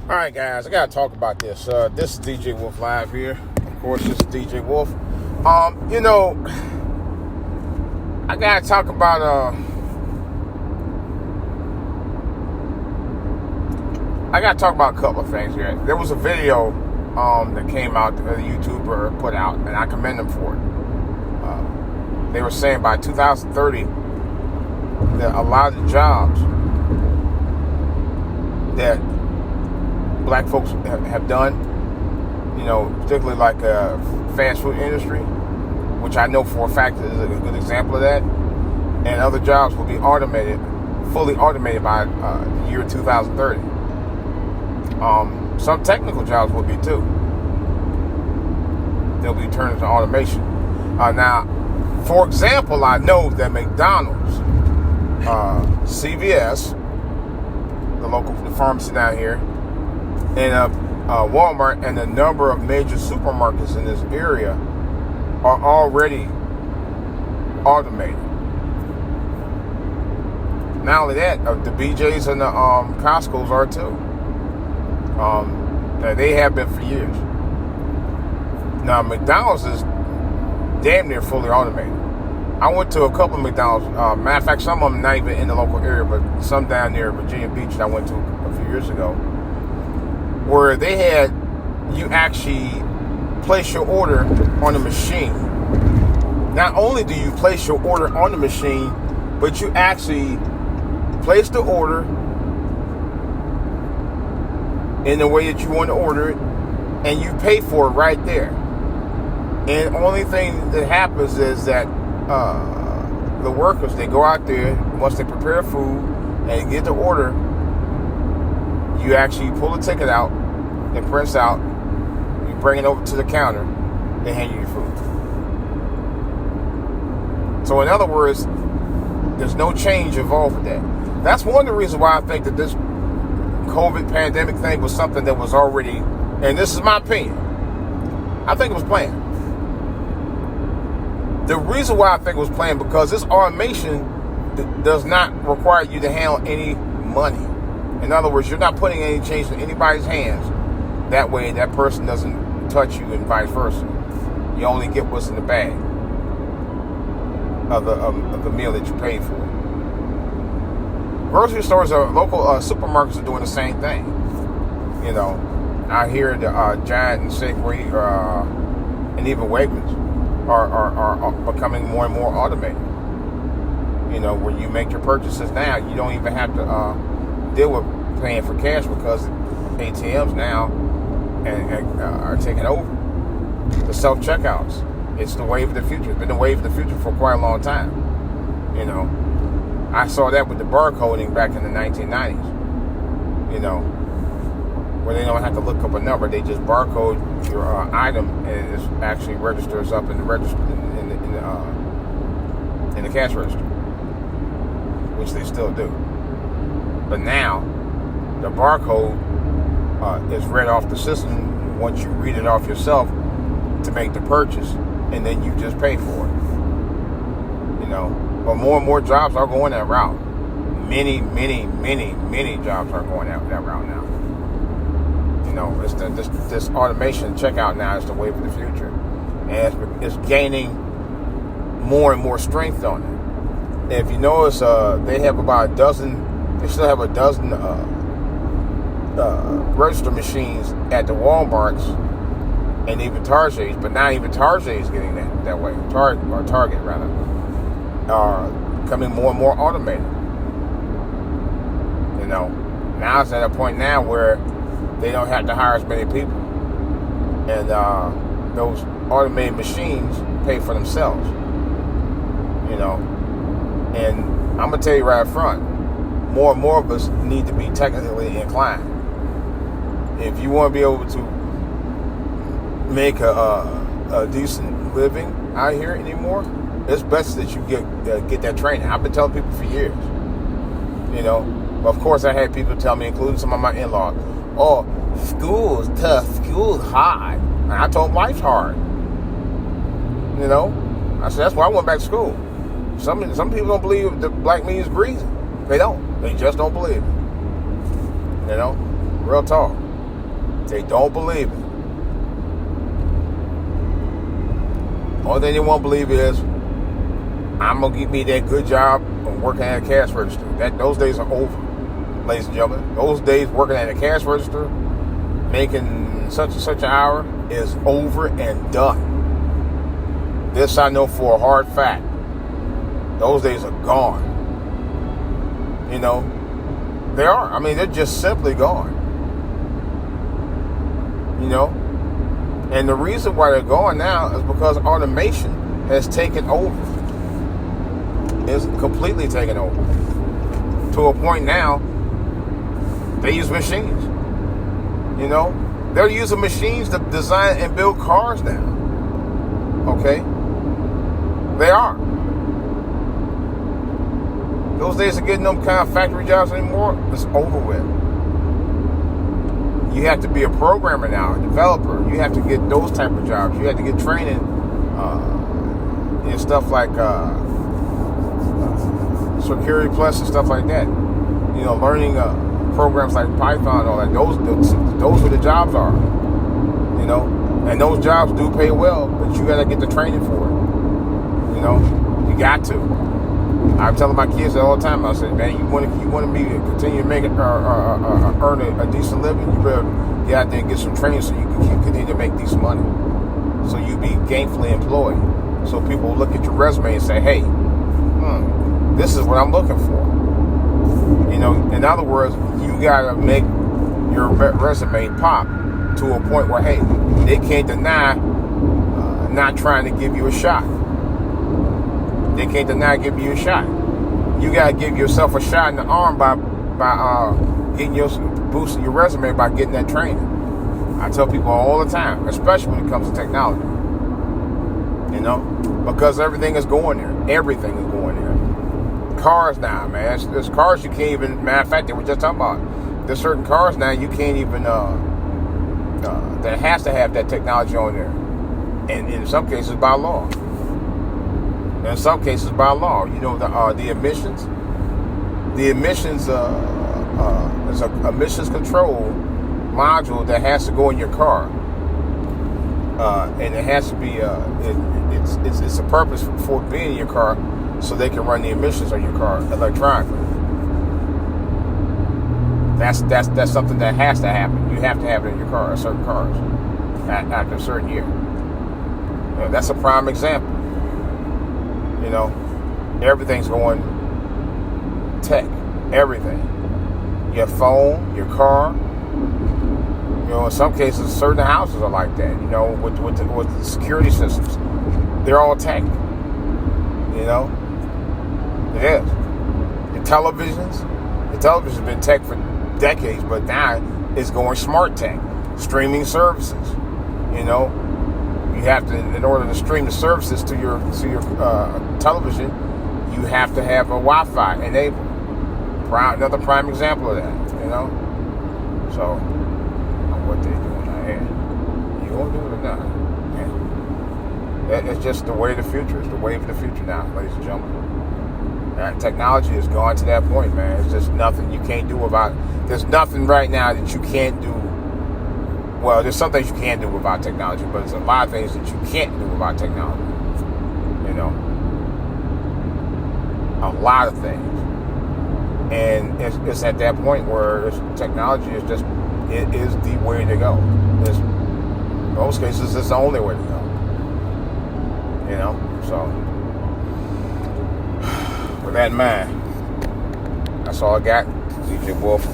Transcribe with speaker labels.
Speaker 1: All right, guys, I gotta talk about this. This is DJ Wolf Live here. Of course, this is DJ Wolf. I gotta talk about a couple of things here. There was a video that came out that a YouTuber put out, and I commend them for it. They were saying by 2030 that a lot of the jobs that black folks have done, particularly like fast food industry, which I know for a fact is a good example of that, and other jobs will be fully automated by the year 2030. Some technical jobs will be too. They'll be turned into automation. Now, for example, I know that McDonald's, CVS, the pharmacy down here, and Walmart and a number of major supermarkets in this area are already automated. Not only that, the BJ's and the Costco's are too. They have been for years. Now, McDonald's is damn near fully automated. I went to a couple of McDonald's. Matter of fact, some of them not even in the local area, but some down near Virginia Beach that I went to a few years ago, where they had you actually place your order on the machine. Not only do you place your order on the machine, but you actually place the order in the way that you want to order it, and you pay for it right there. And the only thing that happens is that the workers, they go out there, once they prepare food and get the order, you actually pull the ticket out, it prints out, you bring it over to the counter, they hand you your food. So in other words, there's no change involved with that. That's one of the reasons why I think that this COVID pandemic thing was something that was already, and this is my opinion, I think it was planned. The reason why I think it was planned, because this automation does not require you to handle any money. In other words, you're not putting any change in anybody's hands. That way, that person doesn't touch you, and vice versa. You only get what's in the bag of the meal that you paid for. Grocery stores or local supermarkets are doing the same thing. I hear the Giant and Safeway and even Wegmans are becoming more and more automated. When you make your purchases now, you don't even have to deal with paying for cash, because ATMs now are taking over. The self-checkouts. It's the wave of the future. It's been the wave of the future for quite a long time. I saw that with the barcoding back in the 1990s. Where they don't have to look up a number. They just barcode your item, and it actually registers up in the register in the cash register, which they still do. But now, the barcode is read off the system once you read it off yourself to make the purchase, and then you just pay for it. But more and more jobs are going that route. Many jobs are going that route now. It's this automation checkout now is the wave of the future, and it's gaining more and more strength on it. And if you notice, they have about a dozen. They still have a dozen register machines at the Walmarts and even Target's, but not even Target is getting that way. Target rather, are becoming more and more automated. Now it's at a point now where they don't have to hire as many people, and those automated machines pay for themselves. And I'm gonna tell you right up front, more and more of us need to be technically inclined. If you want to be able to make a decent living out here anymore, it's best that you get that training. I've been telling people for years. Of course, I had people tell me, including some of my in-laws, "Oh, school's tough, school's hard." And I told them life's hard. I said that's why I went back to school. Some people don't believe that black meat is greasy. They don't. They just don't believe it. Real talk. They don't believe it. All thing they won't believe is, I'm going to get me that good job of working at a cash register. Those days are over, ladies and gentlemen. Those days working at a cash register, making such and such an hour, is over and done. This I know for a hard fact. Those days are gone. You know, they are. I mean, they're just simply gone. You know, and the reason why they're gone now is because automation has taken over. It's completely taken over. To a point now, they use machines. You know, they're using machines to design and build cars now. Okay? They are. Those days of getting them kind of factory jobs anymore, it's over with. You have to be a programmer now, a developer. You have to get those type of jobs. You have to get training in stuff like Security Plus and stuff like that. You know, learning programs like Python and all that. Those are the jobs are. You know, and those jobs do pay well, but you got to get the training for it. You know, you got to. I'm telling my kids that all the time. I said, man, you want to continue to make it earn a decent living, you better get out there and get some training so you can continue to make decent money. So you be gainfully employed. So people will look at your resume and say, hey, this is what I'm looking for. You know, in other words, you gotta make your resume pop to a point where, hey, they can't deny not trying to give you a shot. They can't deny giving you a shot. You gotta give yourself a shot in the arm by boosting your resume by getting that training. I tell people all the time, especially when it comes to technology. You know, because everything is going there. Everything is going there. Cars now, man. There's cars you can't even. Matter of fact, they were just talking about. There's certain cars now you can't even. That has to have that technology on there, and in some cases by law. In some cases by law, you know, the emissions. The emissions is a emissions control module that has to go in your car, and it has to be it's a purpose for being in your car, so they can run the emissions on your car electronically. That's something that has to happen. You have to have it in your car, certain cars, after a certain year. You know, that's a prime example. You know, everything's going tech. Everything. Your phone, your car. You know, in some cases, certain houses are like that. You know, with the security systems, they're all tech. You know, it is. The television's been tech for decades, but now it's going smart tech. Streaming services. You know. You have to, in order to stream the services to your television, you have to have a Wi-Fi enabled. Another prime example of that, you know. So, what they doing out here? You gonna do it or not? Yeah. It's just the way of the future. It's the wave of the future now, ladies and gentlemen. That technology has gone to that point, man. It's just nothing you can't do about it. There's nothing right now that you can't do. Well, there's some things you can do without technology, but there's a lot of things that you can't do without technology. You know, a lot of things, and it's at that point where technology is just it is the way to go. In most cases, it's the only way to go. You know, so with that in mind, that's all I got. DJ Wolf.